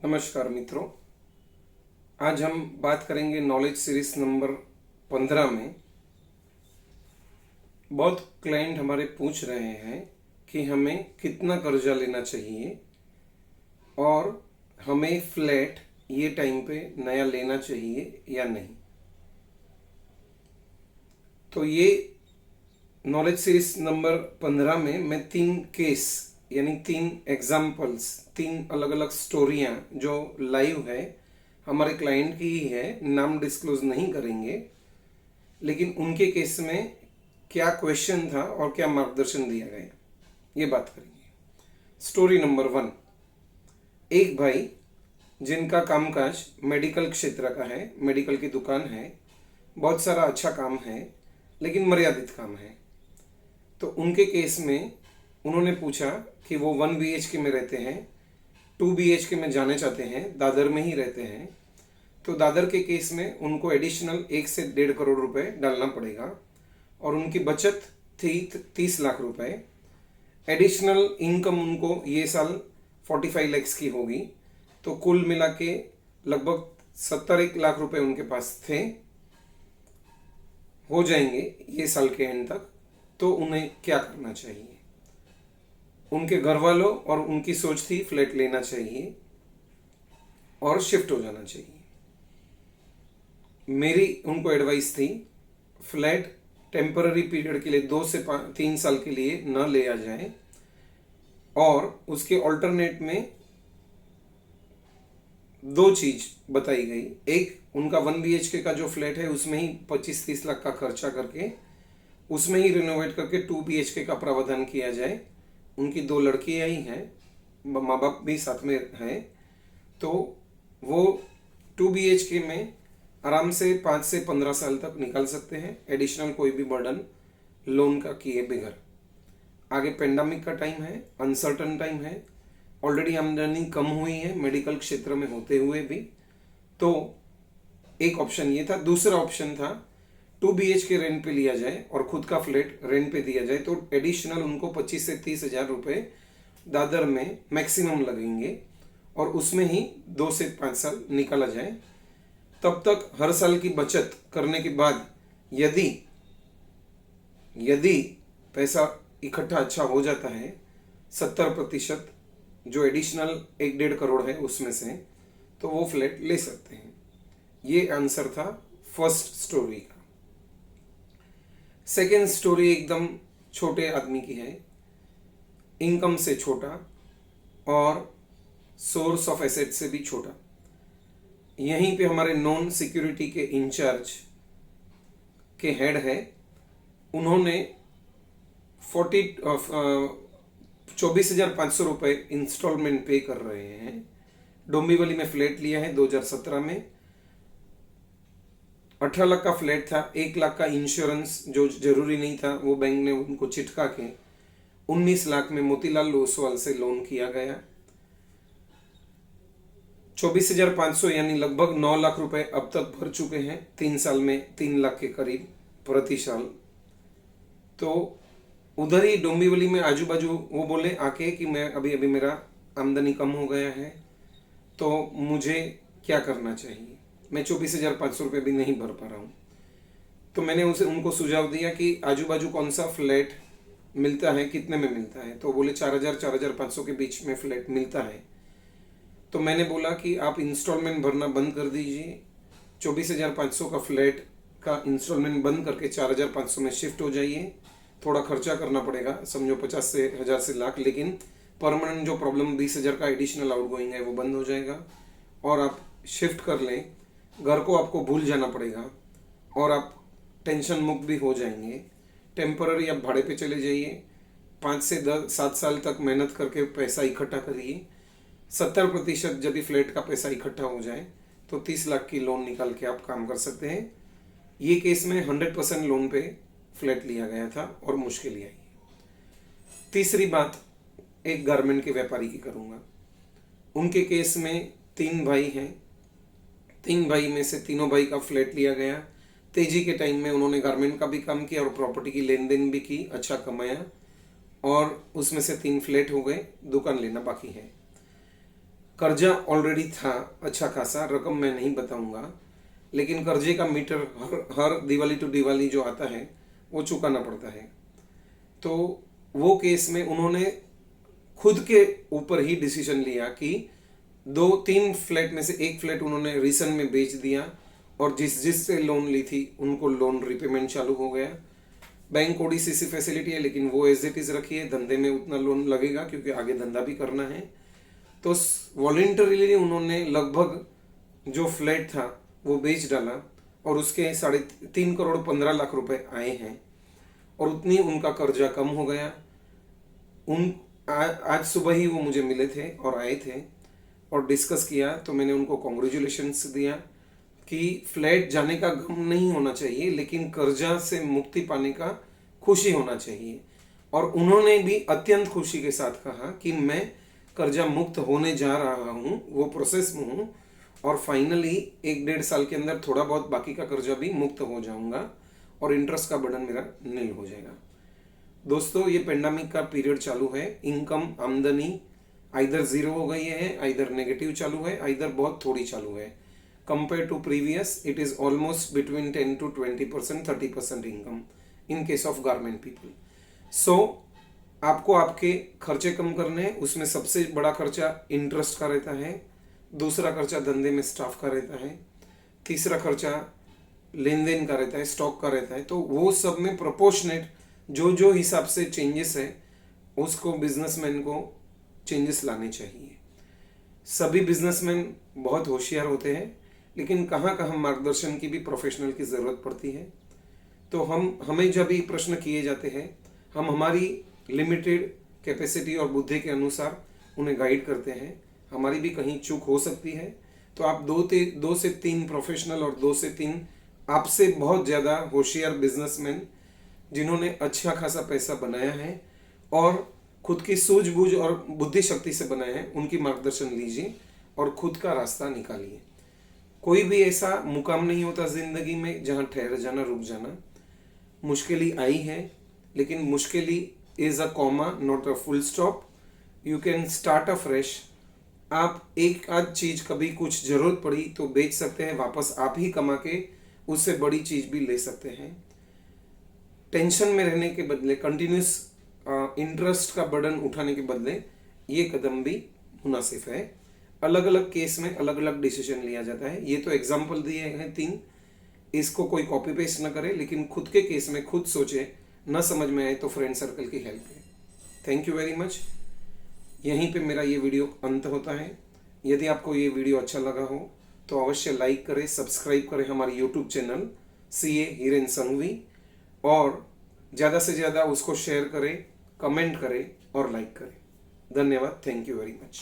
नमस्कार मित्रों। आज हम बात करेंगे नॉलेज सीरीज नंबर 15 में। बहुत क्लाइंट हमारे पूछ रहे हैं कि हमें कितना कर्जा लेना चाहिए और हमें फ्लैट ये टाइम पे नया लेना चाहिए या नहीं। तो ये नॉलेज सीरीज नंबर 15 में मैं 3 केस यानी 3 एग्जाम्पल्स, 3 अलग अलग स्टोरियां जो लाइव है, हमारे क्लाइंट की ही है, नाम डिस्क्लोज नहीं करेंगे, लेकिन उनके केस में क्या क्वेश्चन था और क्या मार्गदर्शन दिया गया ये बात करेंगे। Story number 1। एक भाई जिनका कामकाज मेडिकल क्षेत्र का है, मेडिकल की दुकान है, बहुत सारा अच्छा काम है लेकिन मर्यादित काम है। तो उनके केस में उन्होंने पूछा कि वो 1 BHK में रहते हैं, 2 BHK में जाने चाहते हैं, दादर में ही रहते हैं। तो दादर के केस में उनको एडिशनल 1 से 1.5 करोड़ रुपए डालना पड़ेगा और उनकी बचत थी 30 लाख रुपए। एडिशनल इनकम उनको ये साल 45 लाख की होगी। तो कुल मिला के लगभग 70 लाख रुपए उनके पास थे, हो जाएंगे ये साल के एंड तक। तो उन्हें क्या करना चाहिए? उनके घर वालों और उनकी सोच थी फ्लैट लेना चाहिए और शिफ्ट हो जाना चाहिए। मेरी उनको एडवाइस थी फ्लैट टेम्पररी पीरियड के लिए 2 से 3 साल के लिए न लिया जाए और उसके ऑल्टरनेट में 2 चीज बताई गई। एक, उनका 1 BHK का जो फ्लैट है उसमें ही 25-30 लाख का खर्चा करके उसमें ही रिनोवेट करके 2 BHK का प्रावधान किया जाए। उनकी 2 लड़कियां ही हैं, माँ बाप भी साथ में हैं, तो वो 2 BHK में आराम से 5 से 15 साल तक निकाल सकते हैं, एडिशनल कोई भी बर्डन लोन का किए बगैर। आगे पेंडेमिक का टाइम है, अनसर्टन टाइम है, ऑलरेडी आमदनी कम हुई है मेडिकल क्षेत्र में होते हुए भी। तो एक ऑप्शन ये था। दूसरा ऑप्शन था 2 BHK रेंट पे लिया जाए और खुद का फ्लैट रेंट पे दिया जाए। तो एडिशनल उनको 25 से 30 हजार रुपये दादर में मैक्सिमम लगेंगे और उसमें ही 2 से 5 साल निकाला जाए। तब तक हर साल की बचत करने के बाद यदि यदि पैसा इकट्ठा अच्छा हो जाता है, 70% जो एडिशनल 1.5 करोड़ है उसमें से, तो वो फ्लैट ले सकते हैं। ये आंसर था फर्स्ट स्टोरी का। सेकेंड स्टोरी एकदम छोटे आदमी की है, इनकम से छोटा और सोर्स ऑफ एसेट से भी छोटा। यहीं पे हमारे नॉन सिक्योरिटी के इंचार्ज के हेड है, उन्होंने 24,500 रुपये इंस्टॉलमेंट पे कर रहे हैं। डोंबिवली में फ्लैट लिया है 2017 में। 18 लाख का फ्लैट था, 1 लाख का इंश्योरेंस जो जरूरी नहीं था वो बैंक ने उनको चिटका के 19 लाख में मोतीलाल ओसवाल से लोन किया गया। 24,500 यानी लगभग 9 लाख रुपए अब तक भर चुके हैं। 3 साल में 3 लाख के करीब प्रति साल। तो उधर ही डोंबिवली में आजू बाजू वो बोले आके कि मैं अभी अभी मेरा आमदनी कम हो गया है, तो मुझे क्या करना चाहिए? मैं 24,500 रुपये भी नहीं भर पा रहा हूँ। तो मैंने उनको सुझाव दिया कि आजू बाजू कौन सा फ्लैट मिलता है, कितने में मिलता है। तो बोले 4,000-4,500 के बीच में फ्लैट मिलता है। तो मैंने बोला कि आप इंस्टॉलमेंट भरना बंद कर दीजिए, 24,500 का फ्लैट का इंस्टॉलमेंट बंद करके 4,500 में शिफ्ट हो जाइए। थोड़ा खर्चा करना पड़ेगा, समझो 50,000 से लाख, लेकिन परमानेंट जो प्रॉब्लम 20,000 का एडिशनल आउटगोइंग है वो बंद हो जाएगा और आप शिफ्ट कर लें। घर को आपको भूल जाना पड़ेगा और आप टेंशन मुक्त भी हो जाएंगे। टेम्पररी आप भाड़े पे चले जाइए, 5 से 7 साल तक मेहनत करके पैसा इकट्ठा करिए। 70% जब भी फ्लैट का पैसा इकट्ठा हो जाए तो 30 लाख की लोन निकाल के आप काम कर सकते हैं। ये केस में 100% लोन पे फ्लैट लिया गया था और मुश्किल आई। तीसरी बात एक गारमेंट के व्यापारी की करूँगा। उनके केस में 3 भाई हैं, 3 भाई में से तीनों भाई का फ्लैट लिया गया। तेजी के टाइम में उन्होंने गारमेंट का भी काम किया और प्रॉपर्टी की लेन देन भी की, अच्छा कमाया और उसमें से 3 फ्लैट हो गए, दुकान लेना बाकी है। कर्जा ऑलरेडी था अच्छा खासा, रकम मैं नहीं बताऊंगा, लेकिन कर्जे का मीटर हर दिवाली टू दिवाली जो आता है वो चुकाना पड़ता है। तो वो केस में उन्होंने खुद के ऊपर ही डिसीजन लिया कि 2-3 फ्लैट में से एक फ्लैट उन्होंने रीसेंट में बेच दिया, और जिससे लोन ली थी उनको लोन रिपेमेंट चालू हो गया। बैंक ओडीसीसी फैसिलिटी है, लेकिन वो एज इट इज रखी है, धंधे में उतना लोन लगेगा क्योंकि आगे धंधा भी करना है। तो वॉलेंटरीली उन्होंने लगभग जो फ्लैट था वो बेच डाला, और उसके 3.5 करोड़ 15 लाख रुपए आए हैं, और उतनी उनका कर्जा कम हो गया। आज सुबह ही वो मुझे मिले थे और आए थे और डिस्कस किया, तो मैंने उनको कॉन्ग्रेचुलेशंस दिया कि फ्लैट जाने का गम नहीं होना चाहिए, लेकिन कर्जा से मुक्ति पाने का खुशी होना चाहिए। और उन्होंने भी अत्यंत खुशी के साथ कहा कि मैं कर्जा मुक्त होने जा रहा हूँ, वो प्रोसेस में हूँ, और फाइनली 1-1.5 साल के अंदर थोड़ा बहुत बाकी का कर्जा भी मुक्त हो जाऊंगा और इंटरेस्ट का बर्डन मेरा नील हो जाएगा। दोस्तों, ये पेंडेमिक का पीरियड चालू है, इनकम आमदनी आइदर जीरो हो गई है, आइदर नेगेटिव चालू है, आइदर बहुत थोड़ी चालू है। Compare to previous it is almost between 10 to 20%, 30% income in case of garment people. So आपको आपके खर्चे कम करने हैं, उसमें सबसे बड़ा खर्चा इंटरेस्ट का रहता है, दूसरा खर्चा धंधे में स्टाफ का रहता है, तीसरा खर्चा लेन देन का रहता है, स्टॉक का रहता है। तो वो सब में प्रोपोर्शनेट जो जो हिसाब से चेंजेस है उसको बिजनेसमैन को चेंजेस लाने चाहिए। सभी बिजनेसमैन बहुत होशियार होते हैं, लेकिन कहाँ कहाँ मार्गदर्शन की भी प्रोफेशनल की ज़रूरत पड़ती है। तो हमें जब ये प्रश्न किए जाते हैं, हम हमारी लिमिटेड कैपेसिटी और बुद्धि के अनुसार उन्हें गाइड करते हैं। हमारी भी कहीं चूक हो सकती है, तो आप 2 से 3 प्रोफेशनल और 2 से 3 आपसे बहुत ज़्यादा होशियार बिजनेसमैन जिन्होंने अच्छा खासा पैसा बनाया है और खुद की सूझबूझ और बुद्धि शक्ति से बनाया है, उनकी मार्गदर्शन लीजिए और खुद का रास्ता निकालिए। कोई भी ऐसा मुकाम नहीं होता जिंदगी में जहाँ ठहर जाना, रुक जाना। मुश्किल आई है, लेकिन मुश्किल is a comma, not a full stop. You can start a fresh. आप एक आध चीज कभी कुछ जरूरत पड़ी तो बेच सकते हैं, वापस आप ही कमा के उससे बड़ी चीज भी ले सकते हैं। टेंशन में रहने के बदले, कंटिन्यूस इंटरेस्ट का बर्डन उठाने के बदले ये कदम भी मुनासिब है। अलग अलग केस में अलग अलग डिसीजन लिया जाता है। ये तो एग्जाम्पल दिए हैं 3, इसको कोई कॉपी पेस्ट ना करे, लेकिन खुद के केस में खुद सोचे, न समझ में आए तो फ्रेंड सर्कल की हेल्प ले। Thank you very much. यहीं पे मेरा ये वीडियो अंत होता है। यदि आपको ये वीडियो अच्छा लगा हो तो अवश्य लाइक करें, सब्सक्राइब करें हमारे YouTube channel CA Hiren Sanghvi, और ज़्यादा से ज़्यादा उसको शेयर करें, कमेंट करें और लाइक करें। धन्यवाद। Thank you very much.